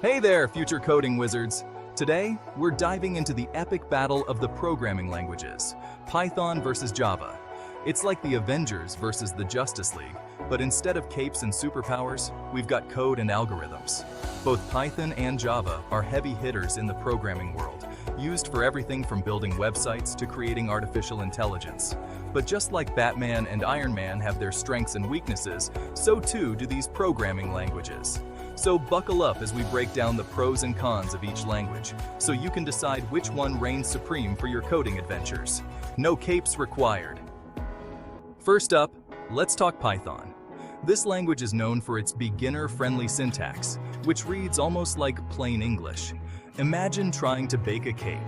Hey there, future coding wizards! Today, we're diving into the epic battle of the programming languages, Python versus Java. It's like the Avengers versus the Justice League, but instead of capes and superpowers, we've got code and algorithms. Both Python and Java are heavy hitters in the programming world, used for everything from building websites to creating artificial intelligence. But just like Batman and Iron Man have their strengths and weaknesses, so too do these programming languages. So buckle up as we break down the pros and cons of each language, so you can decide which one reigns supreme for your coding adventures. No capes required. First up, let's talk Python. This language is known for its beginner-friendly syntax, which reads almost like plain English. Imagine trying to bake a cake.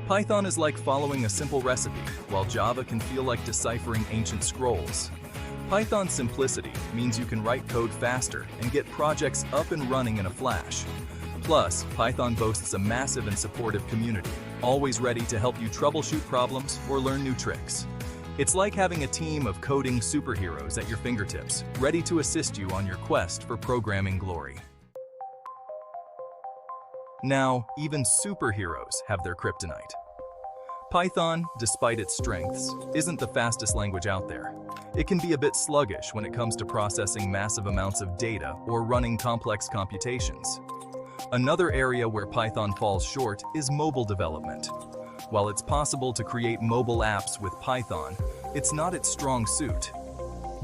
Python is like following a simple recipe, while Java can feel like deciphering ancient scrolls. Python's simplicity means you can write code faster and get projects up and running in a flash. Plus, Python boasts a massive and supportive community, always ready to help you troubleshoot problems or learn new tricks. It's like having a team of coding superheroes at your fingertips, ready to assist you on your quest for programming glory. Now, even superheroes have their kryptonite. Python, despite its strengths, isn't the fastest language out there. It can be a bit sluggish when it comes to processing massive amounts of data or running complex computations. Another area where Python falls short is mobile development. While it's possible to create mobile apps with Python, it's not its strong suit.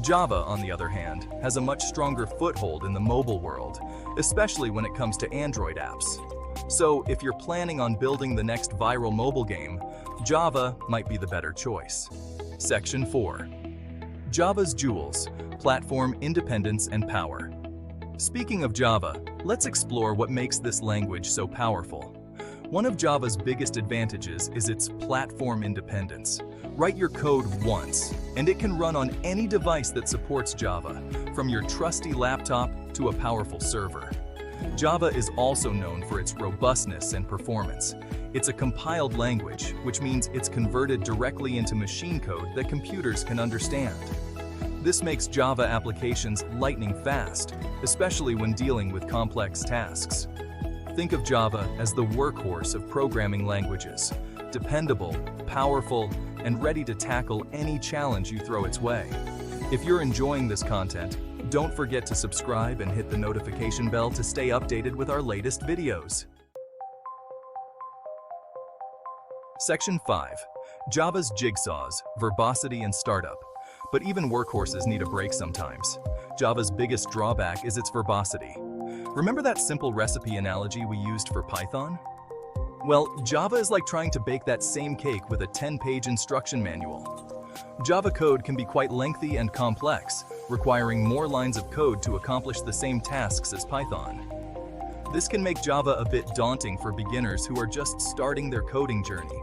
Java, on the other hand, has a much stronger foothold in the mobile world, especially when it comes to Android apps. So, if you're planning on building the next viral mobile game, Java might be the better choice. Section 4. Java's Jewels: Platform Independence and Power. Speaking of Java, let's explore what makes this language so powerful. One of Java's biggest advantages is its platform independence. Write your code once, and it can run on any device that supports Java, from your trusty laptop to a powerful server. Java is also known for its robustness and performance. It's a compiled language, which means it's converted directly into machine code that computers can understand. This makes Java applications lightning fast, especially when dealing with complex tasks. Think of Java as the workhorse of programming languages, dependable, powerful, and ready to tackle any challenge you throw its way. If you're enjoying this content, don't forget to subscribe and hit the notification bell to stay updated with our latest videos. Section 5. Java's Jigsaws: Verbosity and Startup. But even workhorses need a break sometimes. Java's biggest drawback is its verbosity. Remember that simple recipe analogy we used for Python? Well, Java is like trying to bake that same cake with a 10-page instruction manual. Java code can be quite lengthy and complex, requiring more lines of code to accomplish the same tasks as Python. This can make Java a bit daunting for beginners who are just starting their coding journey.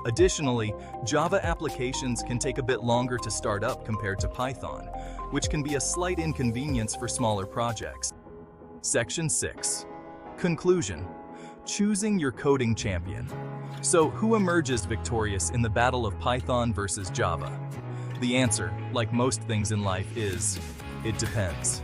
Additionally, Java applications can take a bit longer to start up compared to Python, which can be a slight inconvenience for smaller projects. Section 6. Conclusion: Choosing your coding champion. So, who emerges victorious in the battle of Python versus Java? The answer, like most things in life, is it depends.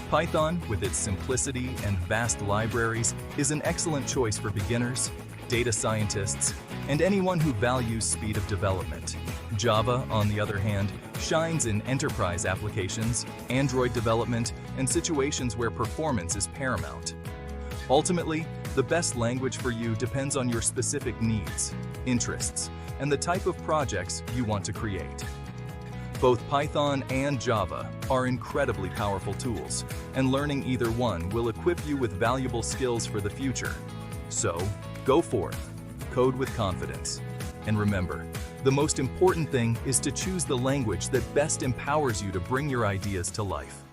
Python, with its simplicity and vast libraries, is an excellent choice for beginners, data scientists, and anyone who values speed of development. Java, on the other hand, shines in enterprise applications, Android development, and situations where performance is paramount. Ultimately, the best language for you depends on your specific needs, interests, and the type of projects you want to create. Both Python and Java are incredibly powerful tools, and learning either one will equip you with valuable skills for the future. So, go forth, code with confidence. And remember, the most important thing is to choose the language that best empowers you to bring your ideas to life.